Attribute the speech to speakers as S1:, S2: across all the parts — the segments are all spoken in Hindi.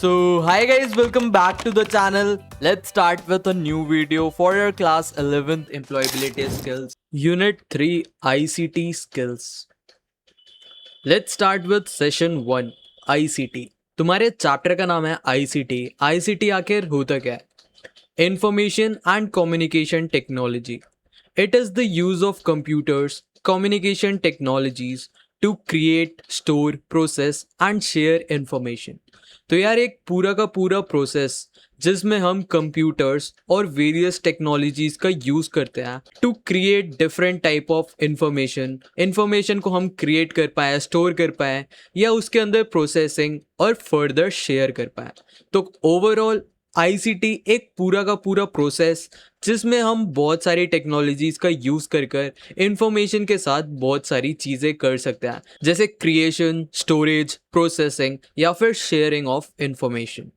S1: So hi guys, welcome back to the channel. Let's start with a new video for your class 11th employability skills unit 3 ICT skills. Let's start with session 1 ICT. तुम्हारे चैप्टर का नाम है ICT. ICT आखिर होता क्या है? Information and Communication Technology. It is the use of computers, communication technologies to create, store, process and share information. तो यार एक पूरा का पूरा प्रोसेस जिसमें हम कंप्यूटर्स और वेरियस टेक्नोलॉजीज का यूज करते हैं to create different type of information को हम क्रिएट कर पाए, स्टोर कर पाए या उसके अंदर प्रोसेसिंग और फर्दर शेयर कर पाए. तो ओवरऑल आईसीटी एक पूरा का पूरा प्रोसेस जिसमें हम बहुत सारी टेक्नोलॉजीज का यूज कर इंफॉर्मेशन के साथ बहुत सारी चीजें कर सकते हैं, जैसे क्रिएशन, स्टोरेज, प्रोसेसिंग या फिर शेयरिंग ऑफ इंफॉर्मेशन.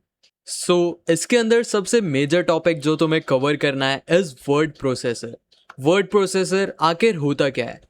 S1: सो इसके अंदर सबसे मेजर टॉपिक जो तुम्हें कवर करना है is word processor. Word processor आखिर होता क्या है?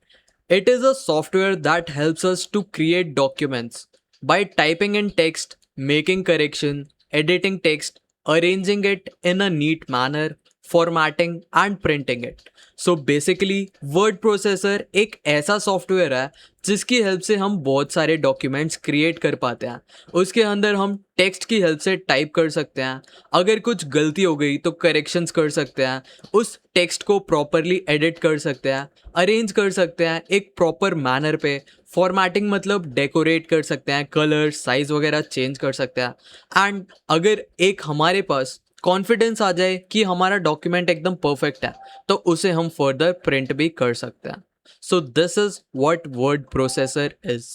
S1: It is a software that helps us to create documents by typing in text, making correction, editing text, arranging it in a neat manner, formatting and printing it. So basically word processor एक ऐसा सॉफ्टवेयर है जिसकी हेल्प से हम बहुत सारे डॉक्यूमेंट्स क्रिएट कर पाते हैं. उसके अंदर हम टेक्स्ट की हेल्प से टाइप कर सकते हैं, अगर कुछ गलती हो गई तो करेक्शंस कर सकते हैं, उस टेक्स्ट को प्रॉपरली एडिट कर सकते हैं, अरेंज कर सकते हैं एक प्रॉपर मैनर पे. फॉर्मेटिंग मतलब डेकोरेट कर सकते हैं, कलर, साइज वगैरह चेंज कर सकते हैं. एंड अगर एक हमारे पास कॉन्फिडेंस आ जाए कि हमारा डॉक्यूमेंट एकदम परफेक्ट है तो उसे हम फर्दर प्रिंट भी कर सकते हैं. So this is what word processor is.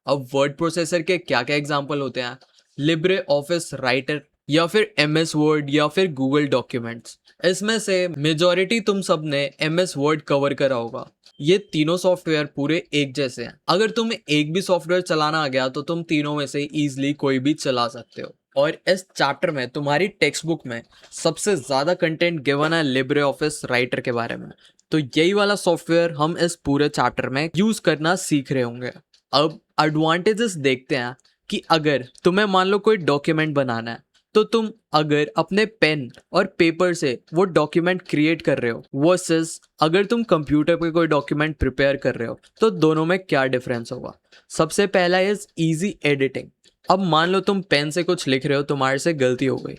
S1: अब वर्ड प्रोसेसर के क्या क्या एग्जांपल होते हैं? लिब्रे ऑफिस राइटर या फिर एमएस वर्ड या फिर गूगल डॉक्यूमेंट्स. इसमें से मेजॉरिटी तुम सब ने एमएस वर्ड कवर करा होगा. ये तीनों सॉफ्टवेयर पूरे एक जैसे हैं. अगर तुम्हें एक भी सॉफ्टवेयर चलाना आ गया तो तुम तीनों में से इजीली कोई भी चला सकते हो. और इस चैप्टर में तुम्हारी टेक्स्ट बुक में सबसे ज़्यादा कंटेंट गिवन है लिब्रे ऑफिस राइटर के बारे में. तो यही वाला सॉफ्टवेयर हम इस पूरे चैप्टर में यूज़ करना सीख रहे होंगे. अब एडवांटेजेस देखते हैं कि अगर तुम्हें मान लो कोई डॉक्यूमेंट बनाना है तो तुम अगर अपने पेन और पेपर से वो डॉक्यूमेंट क्रिएट कर रहे हो वर्सेस अगर तुम कंप्यूटर पे कोई डॉक्यूमेंट प्रिपेयर कर रहे हो तो दोनों में क्या डिफरेंस होगा? सबसे पहला इज इजी एडिटिंग. अब मान लो तुम पेन से कुछ लिख रहे हो, तुम्हारे से गलती हो गई,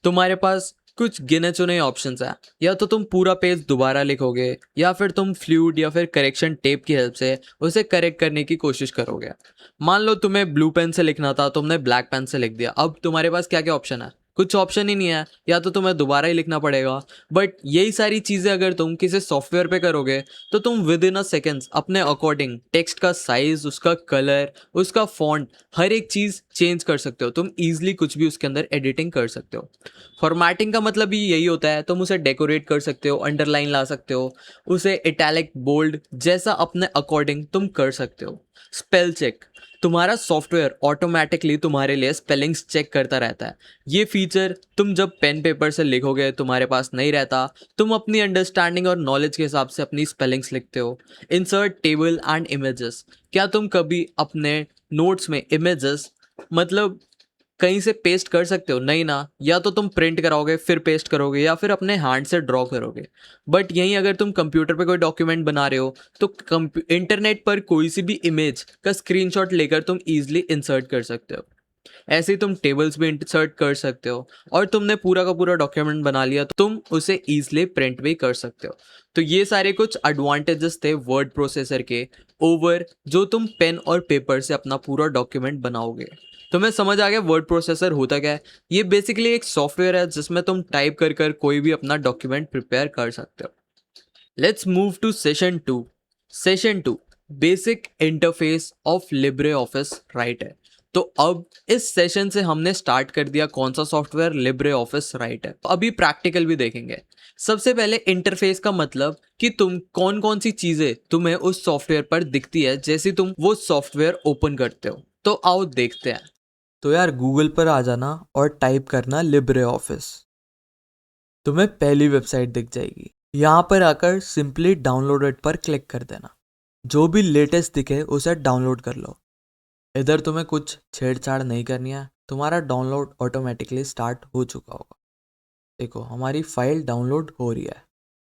S1: तुम्हारे पास कुछ गिने चुने ऑप्शंस हैं. या तो तुम पूरा पेज दोबारा लिखोगे या फिर तुम फ्लूइड या फिर करेक्शन टेप की हेल्प से उसे करेक्ट करने की कोशिश करोगे. मान लो तुम्हें ब्लू पेन से लिखना था, तुमने ब्लैक पेन से लिख दिया. अब तुम्हारे पास क्या क्या ऑप्शन है? कुछ ऑप्शन ही नहीं है, या तो तुम्हें दोबारा ही लिखना पड़ेगा. बट यही सारी चीज़ें अगर तुम किसी सॉफ्टवेयर पे करोगे तो तुम विद इन अ सेकेंड्स अपने अकॉर्डिंग टेक्स्ट का साइज, उसका कलर, उसका फॉन्ट, हर एक चीज़ चेंज कर सकते हो. तुम ईजिली कुछ भी उसके अंदर एडिटिंग कर सकते हो. फॉर्मेटिंग का मतलब भी यही होता है. तुम उसे डेकोरेट कर सकते हो, अंडरलाइन ला सकते हो, उसे इटैलिक, बोल्ड जैसा अपने अकॉर्डिंग तुम कर सकते हो. स्पेल चेक, तुम्हारा सॉफ्टवेयर ऑटोमेटिकली तुम्हारे लिए स्पेलिंग्स चेक करता रहता है. ये फीचर तुम जब पेन पेपर से लिखोगे तुम्हारे पास नहीं रहता. तुम अपनी अंडरस्टैंडिंग और नॉलेज के हिसाब से अपनी स्पेलिंग्स लिखते हो. इंसर्ट टेबल एंड इमेजेस, क्या तुम कभी अपने नोट्स में इमेजेस मतलब कहीं से पेस्ट कर सकते हो? नहीं ना. या तो तुम प्रिंट कराओगे फिर पेस्ट करोगे या फिर अपने हैंड से ड्रॉ करोगे. बट यहीं अगर तुम कंप्यूटर पे कोई डॉक्यूमेंट बना रहे हो तो इंटरनेट पर कोई सी भी इमेज का स्क्रीनशॉट लेकर तुम इजीली इंसर्ट कर सकते हो. ऐसे ही तुम टेबल्स भी इंसर्ट कर सकते हो. और तुमने पूरा का पूरा डॉक्यूमेंट बना लिया तो तुम उसे ईजिली प्रिंट भी कर सकते हो. तो ये सारे कुछ एडवांटेजेस थे वर्ड प्रोसेसर के ओवर जो तुम पेन और पेपर से अपना पूरा डॉक्यूमेंट बनाओगे. तुम्हें समझ आ गया वर्ड प्रोसेसर होता क्या है? ये बेसिकली एक सॉफ्टवेयर है जिसमें तुम टाइप कर कोई भी अपना डॉक्यूमेंट प्रिपेयर कर सकते हो. Let's move to session 2. Session 2 basic interface of LibreOffice Writer. तो अब इस सेशन से हमने स्टार्ट कर दिया कौन सा सॉफ्टवेयर? Libre office writer. अभी प्रैक्टिकल भी देखेंगे. सबसे पहले इंटरफेस का मतलब कि तुम कौन कौन सी चीजें तुम्हें उस सॉफ्टवेयर पर दिखती है जैसे तुम वो सॉफ्टवेयर ओपन करते हो. तो आओ देखते हैं.
S2: तो यार गूगल पर आ जाना और टाइप करना लिब्रे ऑफिस. तुम्हें पहली वेबसाइट दिख जाएगी. यहाँ पर आकर सिंपली डाउनलोडेड पर क्लिक कर देना. जो भी लेटेस्ट दिखे उसे डाउनलोड कर लो. इधर तुम्हें कुछ छेड़छाड़ नहीं करनी है, तुम्हारा डाउनलोड ऑटोमेटिकली स्टार्ट हो चुका होगा। देखो हमारी फाइल डाउनलोड हो रही है।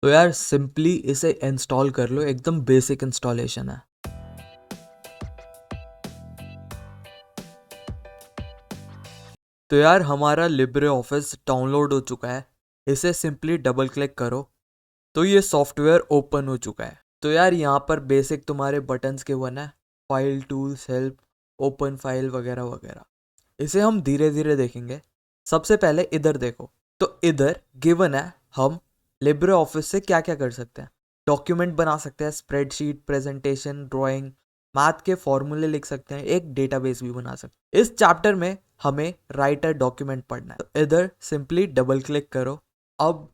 S2: तो यार सिंपली इसे इंस्टॉल कर लो, एकदम बेसिक इंस्टॉलेशन है। तो यार हमारा लिब्रे ऑफिस डाउनलोड हो चुका है। इसे सिंपली डबल क्लिक करो तो ये सॉफ्टवेयर ओपन हो चुका है। तो यार यहाँ पर बेसिक तुम्हारे बटन्स के वन है, file, tools, help, open file वगैरह वगैरह। इसे हम धीरे धीरे देखेंगे। सबसे पहले इधर देखो, तो इधर गिवन है हम लिब्रे ऑफिस से क्या क्या कर सकते हैं। डॉक्यूमेंट बना सकते हैं, स्प्रेडशीट, प्रेजेंटेशन, ड्राइंग, मैथ के फॉर्मूले लिख सकते हैं, एक डेटाबेस भी बना सकते हैं। इस चैप्टर में हमें राइटर डॉक्यूमेंट पढ़ना है। तो इधर सिंपली डबल क्लिक करो। अब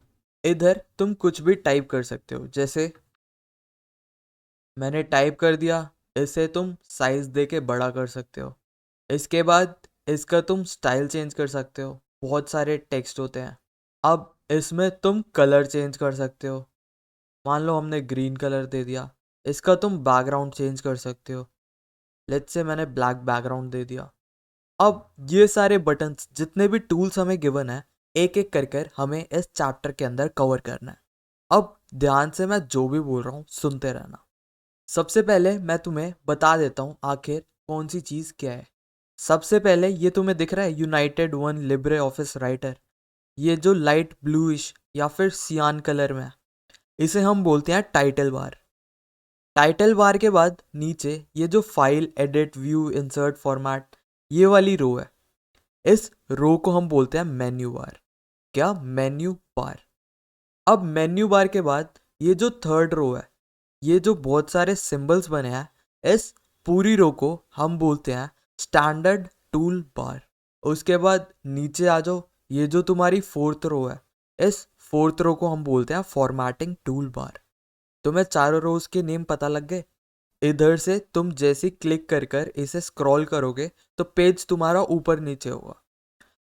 S2: इधर तुम कुछ भी टाइप कर सकते हो, जैसे मैंने टाइप कर दिया। इसे तुम साइज दे के बड़ा कर सकते हो। इसके बाद इसका तुम स्टाइल चेंज कर सकते हो, बहुत सारे टेक्स्ट होते हैं। अब इसमें तुम कलर चेंज कर सकते हो। मान लो हमने ग्रीन कलर दे दिया। इसका तुम बैकग्राउंड चेंज कर सकते हो। लेट्स से मैंने ब्लैक बैकग्राउंड दे दिया। अब ये सारे बटन्स, जितने भी टूल्स हमें गिवन है, एक एक कर हमें इस चैप्टर के अंदर कवर करना है। अब ध्यान से मैं जो भी बोल रहा हूँ सुनते रहना। सबसे पहले मैं तुम्हें बता देता हूँ आखिर कौन सी चीज़ क्या है। सबसे पहले ये तुम्हें दिख रहा है United one Libre office writer. ये जो लाइट ब्लूइश या फिर सियान कलर में है, इसे हम बोलते हैं टाइटल बार। टाइटल बार के बाद नीचे ये जो file, edit, view, insert, format, ये वाली रो है, इस रो को हम बोलते हैं मेन्यू बार। क्या? Menu bar. अब मेन्यू बार के बाद ये जो थर्ड रो है, ये जो बहुत सारे सिंबल्स बने हैं, इस पूरी रो को हम बोलते हैं स्टैंडर्ड टूल बार। उसके बाद नीचे आ जाओ, ये जो तुम्हारी फोर्थ रो है, इस फोर्थ रो को हम बोलते हैं फॉर्मेटिंग टूल बार। तुम्हें चारों रोज के नेम पता लग गए। इधर से तुम जैसे क्लिक कर इसे स्क्रॉल करोगे तो पेज तुम्हारा ऊपर नीचे होगा।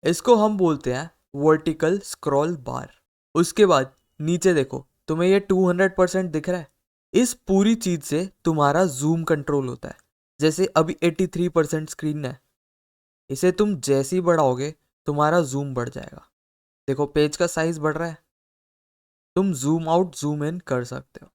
S2: इसको हम बोलते हैं वर्टिकल स्क्रॉल बार। उसके बाद नीचे देखो, तुम्हें ये 200% दिख रहा है। इस पूरी चीज से तुम्हारा जूम कंट्रोल होता है। जैसे अभी 83% स्क्रीन है, इसे तुम जैसे ही बढ़ाओगे तुम्हारा जूम बढ़ जाएगा। देखो पेज का साइज बढ़ रहा है। तुम जूम आउट, जूम इन कर सकते हो।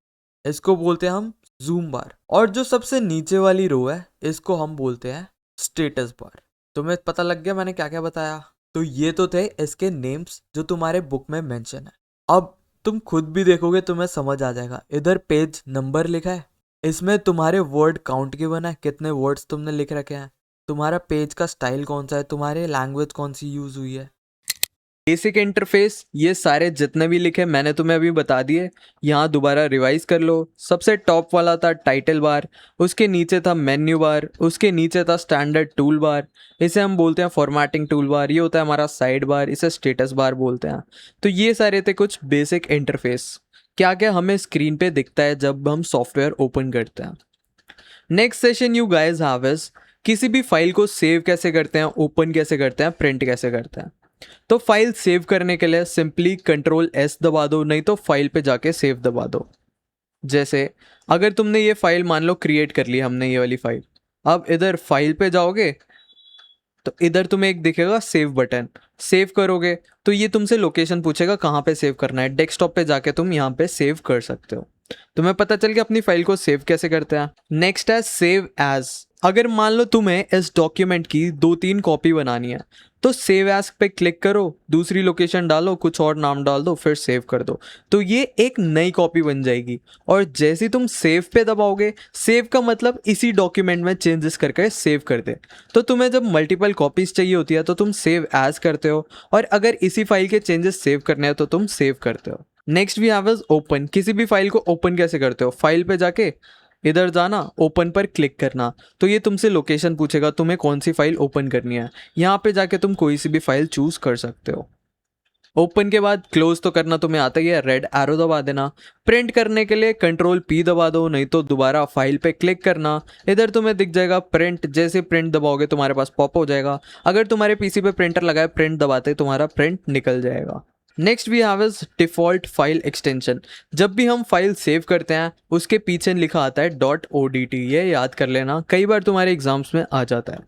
S2: इसको बोलते हैं हम जूम बार। और जो सबसे नीचे वाली रो है, इसको हम बोलते हैं स्टेटस बार। तुम्हें पता लग गया मैंने क्या क्या बताया? तो ये तो थे इसके नेम्स जो तुम्हारे बुक में मेंशन है। अब तुम खुद भी देखोगे तुम्हें समझ आ जाएगा। इधर पेज नंबर लिखा है, इसमें तुम्हारे वर्ड काउंट गिवन है, कितने वर्ड्स तुमने लिख रखे हैं, तुम्हारा पेज का स्टाइल कौन सा है, तुम्हारी लैंग्वेज कौन सी यूज हुई है।
S1: बेसिक इंटरफेस ये सारे जितने भी लिखे मैंने तुम्हें अभी बता दिए। यहाँ दोबारा रिवाइज कर लो। सबसे टॉप वाला था टाइटल बार, उसके नीचे था मेन्यू बार, उसके नीचे था स्टैंडर्ड टूल बार, इसे हम बोलते हैं फॉर्मेटिंग टूल बार। ये होता है हमारा साइड बार, इसे स्टेटस बार बोलते हैं। तो ये सारे थे कुछ बेसिक इंटरफेस, क्या क्या हमें स्क्रीन पे दिखता है जब हम सॉफ्टवेयर ओपन करते हैं। Next session you guys have is किसी भी फाइल को सेव कैसे करते हैं, ओपन कैसे करते हैं, प्रिंट कैसे करते हैं। तो फाइल सेव करने के लिए सिंपली Ctrl+S दबा दो, नहीं तो फाइल पे जाके सेव दबा दो। जैसे अगर तुमने ये फाइल मान लो क्रिएट कर ली हमने, ये वाली फाइल, अब इधर फाइल पे जाओगे तो इधर तुम्हें एक दिखेगा सेव बटन। सेव करोगे तो ये तुमसे लोकेशन पूछेगा कहाँ पे सेव करना है। डेस्कटॉप पे जाके तुम यहाँ पे सेव कर सकते हो। तुम्हें पता चल गया अपनी फाइल को सेव कैसे करते हैं। नेक्स्ट है सेव एज। अगर मान लो तुम्हें इस डॉक्यूमेंट की 2-3 कॉपी बनानी है तो सेव एज पे क्लिक करो, दूसरी लोकेशन डालो, कुछ और नाम डाल दो, फिर सेव कर दो, तो ये एक नई कॉपी बन जाएगी। और जैसे ही तुम सेव पे दबाओगे, सेव का मतलब इसी डॉक्यूमेंट में चेंजेस करके सेव कर दे। तो तुम्हें जब मल्टीपल कॉपीज चाहिए होती है तो तुम सेव एज करते हो, और अगर इसी फाइल के चेंजेस सेव करने हैं तो तुम सेव करते हो। Next we have is open. किसी भी फाइल को ओपन कैसे करते हो? फाइल पे जाके इधर जाना, ओपन पर क्लिक करना, तो ये तुमसे लोकेशन पूछेगा तुम्हें कौन सी फाइल ओपन करनी है। यहाँ पे जाके तुम कोई सी भी फाइल चूज कर सकते हो। ओपन के बाद क्लोज तो करना तुम्हें आता ही है, रेड एरो दबा देना। प्रिंट करने के लिए Ctrl+P दबा दो, नहीं तो दोबारा फाइल पे क्लिक करना, इधर तुम्हें दिख जाएगा प्रिंट। जैसे प्रिंट दबाओगे तुम्हारे पास पॉप हो जाएगा। अगर तुम्हारे पीसी पे प्रिंटर लगा है, प्रिंट दबाते तुम्हारा प्रिंट निकल जाएगा। Next we have is default file extension. जब भी हम फाइल सेव करते हैं उसके पीछे लिखा आता है .odt, ये याद कर लेना, कई बार तुम्हारे एग्जाम्स में आ जाता है।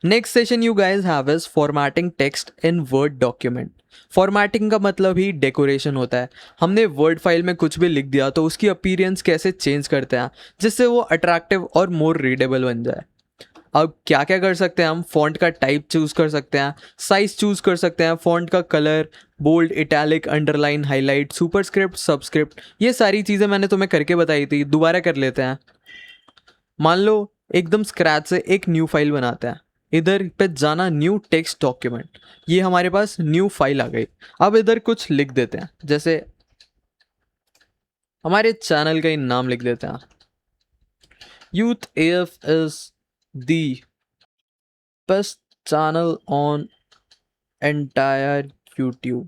S1: Next session you guys have is formatting text in word document. Formatting का मतलब ही डेकोरेशन होता है। हमने वर्ड फाइल में कुछ भी लिख दिया तो उसकी अपीयरेंस कैसे चेंज करते हैं जिससे वो अट्रैक्टिव और मोर रीडेबल बन जाए। अब क्या क्या कर सकते हैं हम, फॉन्ट का टाइप चूज कर सकते हैं, साइज चूज कर सकते हैं, फॉन्ट का colour, bold, italic, underline, highlight, superscript, subscript, ये सारी चीज़ें मैंने तुम्हें करके बताई थी, दोबारा कर लेते हैं। मान लो एकदम स्क्रैच से एक न्यू फाइल बनाते हैं। इधर पे जाना, न्यू टेक्स्ट डॉक्यूमेंट, ये हमारे पास न्यू फाइल आ गई। अब इधर कुछ लिख देते हैं, जैसे हमारे चैनल का ही नाम लिख देते हैं, youth F is the best channel on entire YouTube.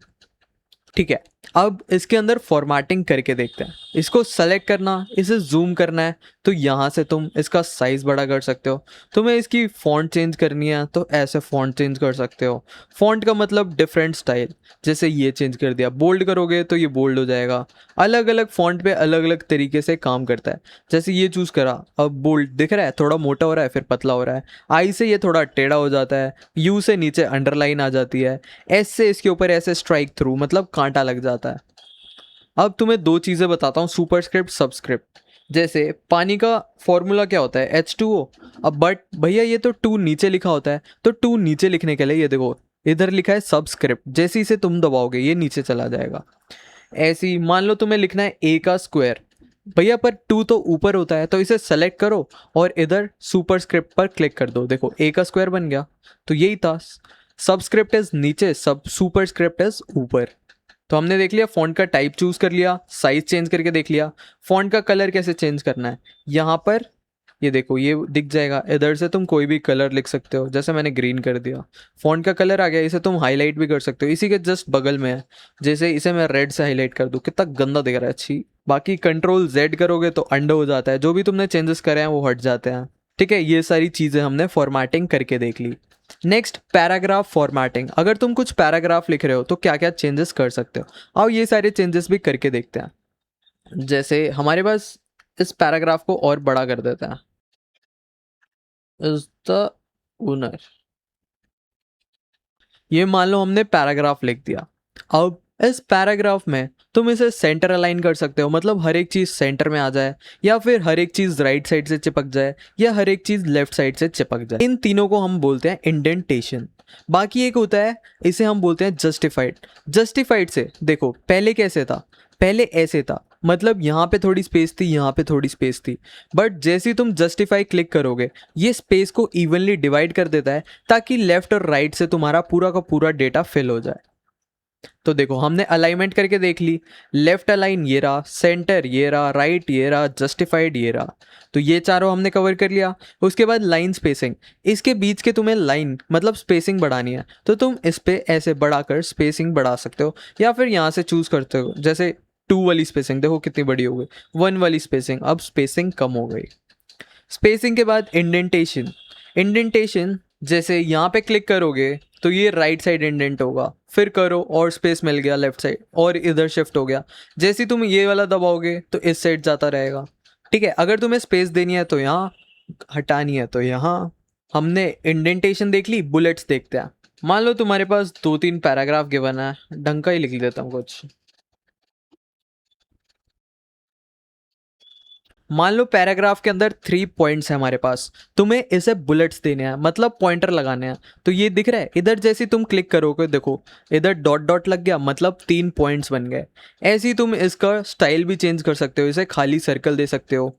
S1: ठीक है, अब इसके अंदर फॉर्मेटिंग करके देखते हैं। इसको सेलेक्ट करना, इसे जूम करना है तो यहाँ से तुम इसका साइज बड़ा कर सकते हो। तुम्हें इसकी फॉन्ट चेंज करनी है तो ऐसे फॉन्ट चेंज कर सकते हो। फॉन्ट का मतलब डिफरेंट स्टाइल, जैसे ये चेंज कर दिया, बोल्ड करोगे तो ये बोल्ड हो जाएगा। अलग अलग फॉन्ट पे अलग अलग तरीके से काम करता है। जैसे ये चूज़ करा, अब बोल्ड दिख रहा है, थोड़ा मोटा हो रहा है फिर पतला हो रहा है। आई से ये थोड़ा टेढ़ा हो जाता है, यू से नीचे अंडरलाइन आ जाती है, एस से इसके ऊपर ऐसे स्ट्राइक थ्रू मतलब कांटा लग जाता है। अब तुम्हें दो चीज़ें बताता हूँ, सुपरस्क्रिप्ट, सबस्क्रिप्ट। जैसे पानी का फॉर्मूला क्या होता है, H2O। अब बट भैया ये तो 2 नीचे लिखा होता है, तो 2 नीचे लिखने के लिए ये देखो इधर लिखा है सबस्क्रिप्ट, जैसे इसे तुम दबाओगे ये नीचे चला जाएगा। ऐसे ही मान लो तुम्हें लिखना है A का स्क्वायर, भैया पर 2 तो ऊपर होता है, तो इसे सेलेक्ट करो और इधर सुपरस्क्रिप्ट पर क्लिक कर दो, देखो A का स्क्वायर बन गया। तो यही था, सबस्क्रिप्ट इज नीचे, सब सुपरस्क्रिप्ट इज ऊपर। तो हमने देख लिया, फॉन्ट का टाइप चूज कर लिया, साइज चेंज करके देख लिया। फॉन्ट का कलर कैसे चेंज करना है, यहाँ पर ये देखो ये दिख जाएगा। इधर से तुम कोई भी कलर लिख सकते हो, जैसे मैंने ग्रीन कर दिया, फॉन्ट का कलर आ गया। इसे तुम हाईलाइट भी कर सकते हो, इसी के जस्ट बगल में है। जैसे इसे मैं रेड से हाईलाइट कर दूँ, कितना गंदा दिख रहा है, अच्छी। बाकी कंट्रोल Z करोगे तो अंडो हो जाता है, जो भी तुमने चेंजेस करे हैं वो हट जाते हैं। ठीक है, ये सारी चीज़ें हमने फॉर्मेटिंग करके देख ली। Next, paragraph formatting. अगर तुम कुछ पैराग्राफ लिख रहे हो तो क्या क्या चेंजेस कर सकते हो, और ये सारे चेंजेस भी करके देखते हैं। जैसे हमारे पास इस पैराग्राफ को और बड़ा कर देते हैं, इज द ओनर। ये मान लो हमने पैराग्राफ लिख दिया। अब इस पैराग्राफ में तुम इसे सेंटर अलाइन कर सकते हो, मतलब हर एक चीज़ सेंटर में आ जाए, या फिर हर एक चीज़ राइट साइड से चिपक जाए, या हर एक चीज़ लेफ्ट साइड से चिपक जाए। इन तीनों को हम बोलते हैं इंडेंटेशन। बाकी एक होता है, इसे हम बोलते हैं जस्टिफाइड। जस्टिफाइड से देखो पहले कैसे था, पहले ऐसे था, मतलब यहाँ पे थोड़ी स्पेस थी, यहाँ पे थोड़ी स्पेस थी, बट जैसे ही तुम जस्टिफाई क्लिक करोगे ये स्पेस को इवनली डिवाइड कर देता है, ताकि लेफ्ट और राइट से तुम्हारा पूरा का पूरा डेटा फिल हो जाए। तो देखो हमने अलाइनमेंट करके देख ली, लेफ्ट अलाइन ये रहा, सेंटर ये रहा, राइट ये रहा, जस्टिफाइड ये रहा। तो ये चारों हमने कवर कर लिया। उसके बाद लाइन स्पेसिंग, इसके बीच के तुम्हें लाइन मतलब स्पेसिंग बढ़ानी है तो तुम इस पे ऐसे बढ़ाकर स्पेसिंग बढ़ा सकते हो, या फिर यहाँ से चूज करते हो। जैसे 2 वाली स्पेसिंग देखो कितनी बड़ी हो गई, 1 वाली स्पेसिंग, अब स्पेसिंग कम हो गई। स्पेसिंग के बाद इंडेंटेशन। इंडेंटेशन जैसे यहाँ पे क्लिक करोगे तो ये राइट साइड इंडेंट होगा, फिर करो और स्पेस मिल गया लेफ्ट साइड, और इधर शिफ्ट हो गया। जैसे ही तुम ये वाला दबाओगे तो इस साइड जाता रहेगा। ठीक है, अगर तुम्हें स्पेस देनी है तो यहाँ, हटानी है तो यहाँ। हमने इंडेंटेशन देख ली, बुलेट्स देखते हैं। मान लो तुम्हारे पास 2-3 पैराग्राफ गिवन है, ढंग का ही लिख देता हूँ कुछ। मान लो पैराग्राफ के अंदर 3 पॉइंट्स है हमारे पास, तुम्हें इसे बुलेट्स देने हैं, मतलब पॉइंटर लगाने हैं। तो ये दिख रहा है, इधर जैसे तुम क्लिक करोगे देखो इधर डॉट डॉट लग गया, मतलब 3 पॉइंट्स बन गए। ऐसे ही तुम इसका स्टाइल भी चेंज कर सकते हो, इसे खाली सर्कल दे सकते हो,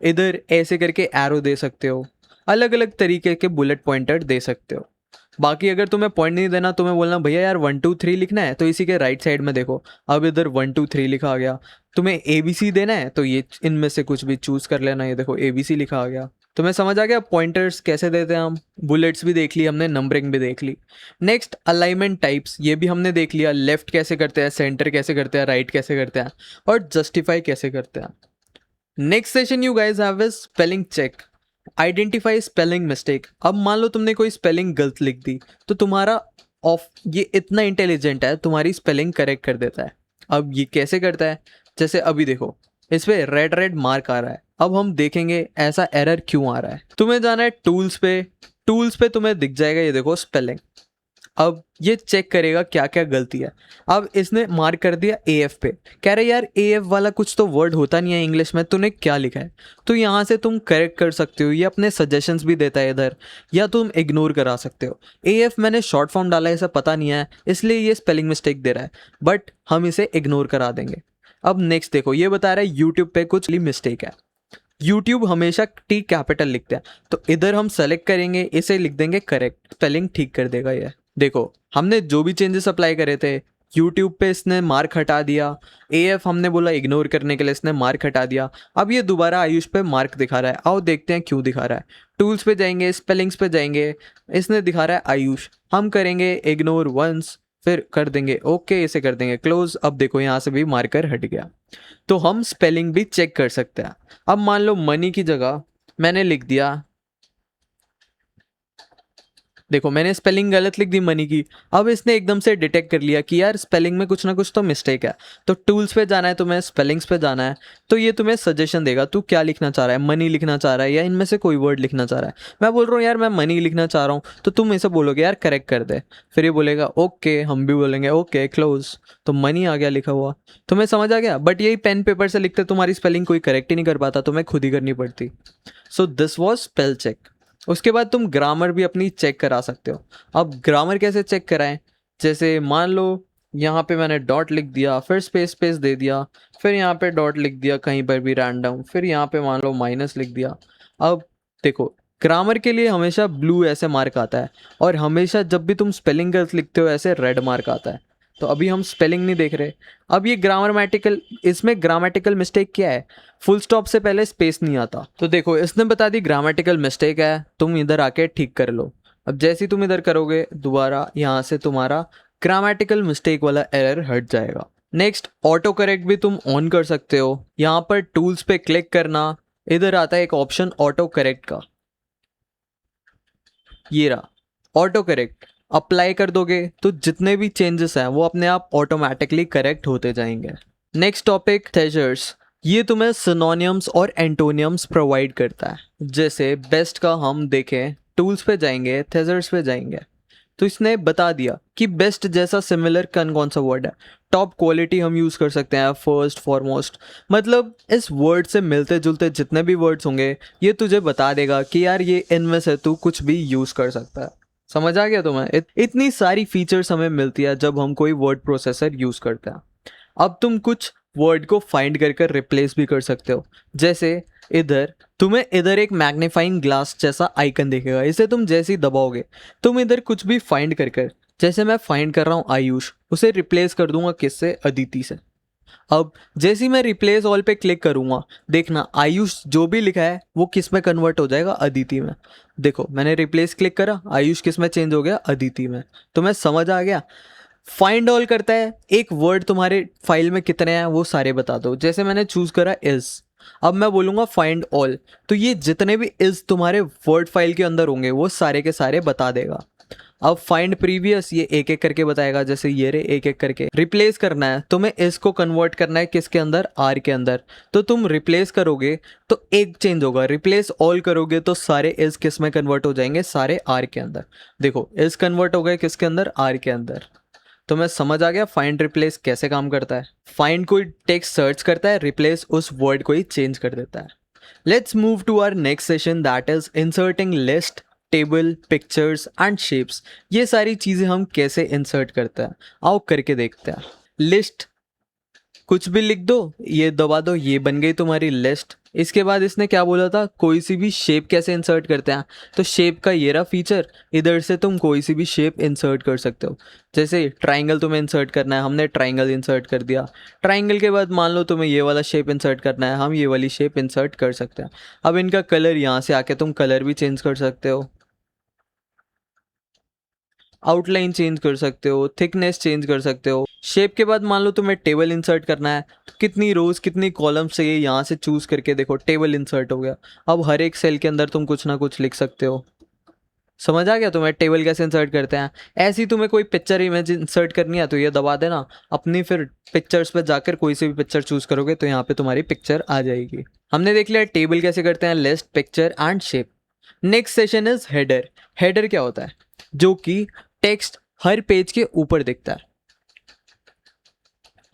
S1: इधर ऐसे करके एरो दे सकते हो, अलग अलग तरीके के बुलेट पॉइंटर दे सकते हो। बाकी अगर तुम्हें पॉइंट नहीं देना, तुम्हें बोलना भैया यार 1 2 3 लिखना है, तो इसी के राइट साइड में देखो अब इधर 1 2 3 लिखा आ गया। तुम्हें ABC देना है तो ये इनमें से कुछ भी चूज कर लेना, ये देखो ABC लिखा आ गया। तुम्हें समझ आ गया पॉइंटर्स कैसे देते हैं हम। बुलेट्स भी देख ली हमने, नंबरिंग भी देख ली। नेक्स्ट, अलाइनमेंट टाइप्स, ये भी हमने देख लिया, लेफ्ट कैसे करते हैं, सेंटर कैसे करते हैं, राइट कैसे करते हैं, और जस्टिफाई कैसे करते हैं। Next session you guys have is spelling check, identify spelling mistake. अब मान लो तुमने कोई स्पेलिंग गलत लिख दी, तो तुम्हारा ऑफ ये इतना इंटेलिजेंट है, तुम्हारी स्पेलिंग करेक्ट कर देता है। अब ये कैसे करता है, जैसे अभी देखो इस पे रेड रेड मार्क आ रहा है, अब हम देखेंगे ऐसा एरर क्यों आ रहा है। तुम्हें जाना है टूल्स पे, टूल्स पे तुम्हें दिख जाएगा ये देखो स्पेलिंग। अब ये चेक करेगा क्या क्या गलती है। अब इसने मार्क कर दिया AF पे, कह रहे यार AF वाला कुछ तो वर्ड होता नहीं है इंग्लिश में, तूने क्या लिखा है। तो यहाँ से तुम करेक्ट कर सकते हो, ये अपने सजेशंस भी देता है इधर, या तुम इग्नोर करा सकते हो। AF मैंने शॉर्ट फॉर्म डाला है, इसे पता नहीं है इसलिए ये स्पेलिंग मिस्टेक दे रहा है, बट हम इसे इग्नोर करा देंगे। अब नेक्स्ट देखो, ये बता रहा है यूट्यूब पे कुछ मिस्टेक है। यूट्यूब हमेशा T कैपिटल लिखते हैं, तो इधर हम सेलेक्ट करेंगे, इसे लिख देंगे करेक्ट, स्पेलिंग ठीक कर देगा ये। देखो हमने जो भी चेंजेस अप्लाई करे थे, यूट्यूब पे इसने मार्क हटा दिया, AF हमने बोला इग्नोर करने के लिए, इसने मार्क हटा दिया। अब ये दोबारा आयुष पे मार्क दिखा रहा है, आओ देखते हैं क्यों दिखा रहा है। टूल्स पे जाएंगे, स्पेलिंग्स पे जाएंगे, इसने दिखा रहा है आयुष, हम करेंगे इग्नोर वंस, फिर कर देंगे ओके, इसे कर देंगे क्लोज। अब देखो यहाँ से भी मार्कर हट गया। तो हम स्पेलिंग भी चेक कर सकते हैं। अब मान लो मनी की जगह मैंने लिख दिया, देखो मैंने स्पेलिंग गलत लिख दी मनी की। अब इसने एकदम से डिटेक्ट कर लिया कि यार स्पेलिंग में कुछ ना कुछ तो मिस्टेक है। तो टूल्स पे जाना है, तुम्हें स्पेलिंग्स पे जाना है, तो ये तुम्हें सजेशन देगा तू क्या लिखना चाह रहा है, मनी लिखना चाह रहा है या इनमें से कोई वर्ड लिखना चाह रहा है। मैं बोल रहा हूँ यार मैं मनी लिखना चाह रहा हूँ, तो तुम इसे बोलोगे यार करेक्ट कर दे, फिर ये बोलेगा ओके, हम भी बोलेंगे ओके क्लोज, तो मनी आ गया लिखा हुआ। तुम्हें समझ आ गया। बट यही पेन पेपर से लिखते तुम्हारी स्पेलिंग कोई करेक्ट ही नहीं कर पाता, तुम्हें खुद ही करनी पड़ती। So this was spell check. उसके बाद तुम ग्रामर भी अपनी चेक करा सकते हो। अब ग्रामर कैसे चेक कराएं, जैसे मान लो यहाँ पे मैंने डॉट लिख दिया, फिर स्पेस स्पेस दे दिया, फिर यहाँ पे डॉट लिख दिया कहीं पर भी रैंडम, फिर यहाँ पे मान लो माइनस लिख दिया। अब देखो ग्रामर के लिए हमेशा ब्लू ऐसे मार्क आता है, और हमेशा जब भी तुम स्पेलिंग गलत लिखते हो ऐसे रेड मार्क आता है। तो अभी हम स्पेलिंग नहीं देख रहे। अब ये ग्रामरमेटिकल, इसमें ग्रामेटिकल मिस्टेक क्या है, फुल स्टॉप से पहले स्पेस नहीं आता। तो देखो इसने बता दी ग्रामेटिकल मिस्टेक है, तुम इधर आके ठीक कर लो। अब जैसे ही तुम इधर करोगे दोबारा यहाँ से तुम्हारा ग्रामेटिकल मिस्टेक वाला एरर हट जाएगा। नेक्स्ट ऑटो करेक्ट भी तुम ऑन कर सकते हो। यहाँ पर टूल्स पे क्लिक करना, इधर आता है एक ऑप्शन ऑटो करेक्ट का, ये रहा ऑटो करेक्ट। अप्लाई कर दोगे तो जितने भी चेंजेस हैं वो अपने आप ऑटोमेटिकली करेक्ट होते जाएंगे। नेक्स्ट टॉपिक थेजर्स, ये तुम्हें सिनोनियम्स और एंटोनियम्स प्रोवाइड करता है। जैसे बेस्ट का हम देखें, टूल्स पे जाएंगे, थेजर्स पे जाएंगे, तो इसने बता दिया कि बेस्ट जैसा सिमिलर कौन सा वर्ड है। टॉप क्वालिटी हम यूज़ कर सकते हैं, फर्स्ट फॉरमोस्ट, मतलब इस वर्ड से मिलते जुलते जितने भी वर्ड्स होंगे ये तुझे बता देगा कि यार ये इनमें से तू कुछ भी यूज़ कर सकता है। समझ आ गया तुम्हें। इतनी सारी फीचर्स हमें मिलती है जब हम कोई वर्ड प्रोसेसर यूज़ करते हैं। अब तुम कुछ वर्ड को फाइंड कर रिप्लेस भी कर सकते हो। जैसे इधर तुम्हें इधर एक मैग्नीफाइंग ग्लास जैसा आइकन दिखेगा, इसे तुम जैसे ही दबाओगे तुम इधर कुछ भी फाइंड कर, जैसे मैं फाइंड कर रहा हूँ आयुष, उसे रिप्लेस कर दूंगा किससे, अदिति से। अब जैसे ही मैं रिप्लेस ऑल पे क्लिक करूंगा, देखना आयुष जो भी लिखा है वो किस में कन्वर्ट हो जाएगा, अदिति में। देखो मैंने रिप्लेस क्लिक करा, आयुष किस में चेंज हो गया, अदिति में। तो मैं समझ आ गया। फाइंड ऑल करता है, एक वर्ड तुम्हारे फाइल में कितने हैं वो सारे बता दो। जैसे मैंने चूज करा इज, अब मैं बोलूंगा फाइंड ऑल, तो ये जितने भी इज तुम्हारे वर्ड फाइल के अंदर होंगे वो सारे के सारे बता देगा। अब फाइंड प्रीवियस, ये एक एक करके बताएगा, जैसे ये रे एक एक करके। रिप्लेस करना है तुम्हें, इसको कन्वर्ट करना है किसके अंदर, आर के अंदर, तो तुम रिप्लेस करोगे तो एक चेंज होगा, रिप्लेस ऑल करोगे तो सारे इज किस में कन्वर्ट हो जाएंगे, सारे आर के अंदर। देखो इज कन्वर्ट हो गए किसके अंदर, आर के अंदर। तो मैं समझ आ गया फाइंड रिप्लेस कैसे काम करता है। फाइंड कोई टेक्स्ट सर्च करता है, रिप्लेस उस वर्ड को ही चेंज कर देता है। Let's move to our next session, that is inserting list, table, pictures and shapes. ये सारी चीज़ें हम कैसे इंसर्ट करते हैं, आओ करके देखते हैं। लिस्ट, कुछ भी लिख दो, ये दबा दो, ये बन गई तुम्हारी लिस्ट। इसके बाद इसने क्या बोला था, कोई सी भी शेप कैसे इंसर्ट करते हैं, तो शेप का ये रहा फीचर, इधर से तुम कोई सी भी शेप इंसर्ट कर सकते हो। जैसे ट्राइंगल तुम्हें इंसर्ट करना है, हमने ट्राइंगल इंसर्ट कर दिया। ट्राइंगल के बाद मान लो तुम्हें ये वाला शेप इंसर्ट करना है, हम ये वाली शेप इंसर्ट कर सकते हैं। अब इनका कलर, यहाँ से आके तुम कलर भी चेंज कर सकते हो, आउटलाइन चेंज कर सकते हो, थिकनेस चेंज कर सकते हो। शेप के बाद मान लो तुम्हें टेबल इंसर्ट करना है, तो कितनी रोज कितनी कॉलम चाहिए यहाँ से चूज करके देखो टेबल इंसर्ट हो गया। अब हर एक सेल के अंदर तुम कुछ ना कुछ लिख सकते हो। समझ आ गया तुम्हें टेबल कैसे इंसर्ट करते हैं। ऐसी तुम्हें कोई पिक्चर इमेज इंसर्ट करनी है तो ये दबा देना अपनी, फिर पिक्चर्स पे जाकर कोई सी भी पिक्चर चूज करोगे तो यहाँ पे तुम्हारी पिक्चर आ जाएगी। हमने देख लिया टेबल कैसे करते हैं, list, picture and shape. Next session is header. Header क्या होता है? जो कि टेक्स्ट हर पेज के ऊपर दिखता है।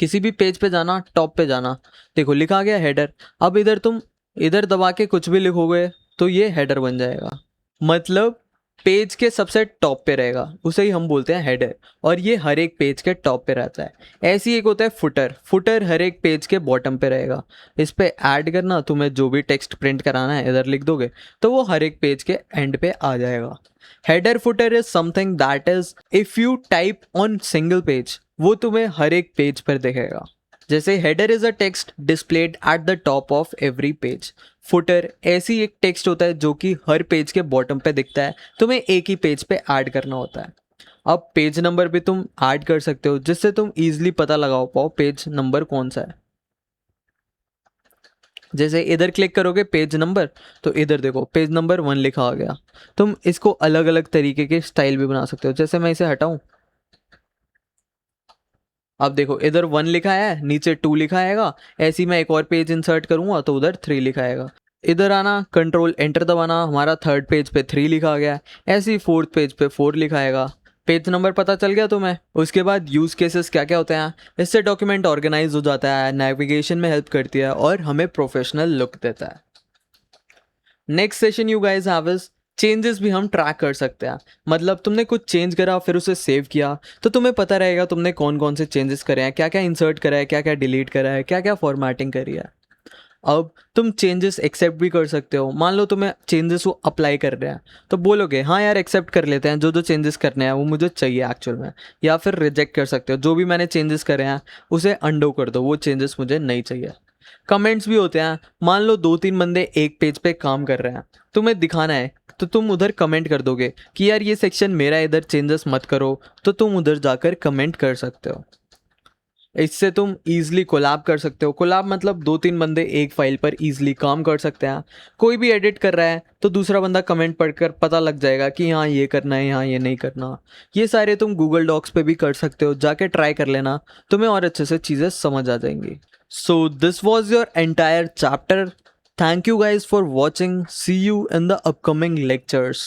S1: किसी भी पेज पे जाना, टॉप पे जाना, देखो लिखा गया हेडर। अब इधर तुम इधर दबा के कुछ भी लिखोगे तो ये हेडर बन जाएगा। मतलब पेज के सबसे टॉप पे रहेगा, उसे ही हम बोलते हैं हेडर, और ये हर एक पेज के टॉप पे रहता है। ऐसे ही एक होता है फुटर। फुटर हर एक पेज के बॉटम पे रहेगा। इस पे ऐड करना, तुम्हें जो भी टेक्स्ट प्रिंट कराना है इधर लिख दोगे तो वो हर एक पेज के एंड पे आ जाएगा। Header footer is something that is if you type on single page, वो तुम्हें हर एक पेज पर दिखेगा। जैसे header is a text displayed at the top of every page. Footer ऐसी एक टेक्स्ट होता है जो कि हर पेज के बॉटम पे दिखता है, तुम्हें एक ही पेज पे ऐड करना होता है। अब पेज नंबर भी तुम ऐड कर सकते हो जिससे तुम इजीली पता लगा पाओ पेज नंबर कौन सा है। जैसे इधर क्लिक करोगे पेज नंबर, तो इधर देखो पेज नंबर 1 लिखा आ गया। तुम इसको अलग अलग तरीके के स्टाइल भी बना सकते हो। जैसे मैं इसे हटाऊं, अब देखो इधर 1 लिखा है, नीचे 2 लिखा आएगा। ऐसे ही मैं एक और पेज इंसर्ट करूंगा तो उधर 3 लिखा आएगा। इधर आना, कंट्रोल एंटर दबाना, हमारा थर्ड पेज पे 3 लिखा आ गया। ऐसे ही फोर्थ पेज पे 4 लिखा आएगा। पेज नंबर पता चल गया तुम्हें। उसके बाद यूज केसेस क्या क्या होते हैं, इससे डॉक्यूमेंट ऑर्गेनाइज हो जाता है, नेविगेशन में हेल्प करती है और हमें प्रोफेशनल लुक देता है। Next session you guys have is changes भी हम ट्रैक कर सकते हैं। मतलब तुमने कुछ चेंज करा फिर उसे सेव किया तो तुम्हें पता रहेगा तुमने कौन कौन से चेंजेस करे हैं, क्या क्या इंसर्ट करा है, क्या क्या डिलीट करा है, क्या क्या फॉर्मेटिंग करी है। अब तुम चेंजेस एक्सेप्ट भी कर सकते हो। मान लो तुम्हें चेंजेस वो अप्लाई कर रहे हैं तो बोलोगे हाँ यार एक्सेप्ट कर लेते हैं, जो जो चेंजेस करने हैं वो मुझे चाहिए एक्चुअल में। या फिर रिजेक्ट कर सकते हो, जो भी मैंने चेंजेस करे हैं उसे अंडो कर दो, वो चेंजेस मुझे नहीं चाहिए। कमेंट्स भी होते हैं। मान लो 2-3 बंदे एक पेज पे काम कर रहे हैं, तुम्हें दिखाना है तो तुम उधर कमेंट कर दोगे कि यार ये सेक्शन मेरा, इधर चेंजेस मत करो, तो तुम उधर जाकर कमेंट कर सकते हो। इससे तुम ईजिली कोलैब कर सकते हो। कोलैब मतलब 2-3 बंदे एक फाइल पर ईजिली काम कर सकते हैं। कोई भी एडिट कर रहा है तो दूसरा बंदा कमेंट पढ़कर पता लग जाएगा कि हाँ ये करना है, यहाँ ये नहीं करना। ये सारे तुम गूगल डॉक्स पे भी कर सकते हो, जाके ट्राई कर लेना, तुम्हें और अच्छे से चीज़ें समझ आ जाएंगी। सो this was your entire chapter. Thank you guys for watching. See you in the upcoming lectures.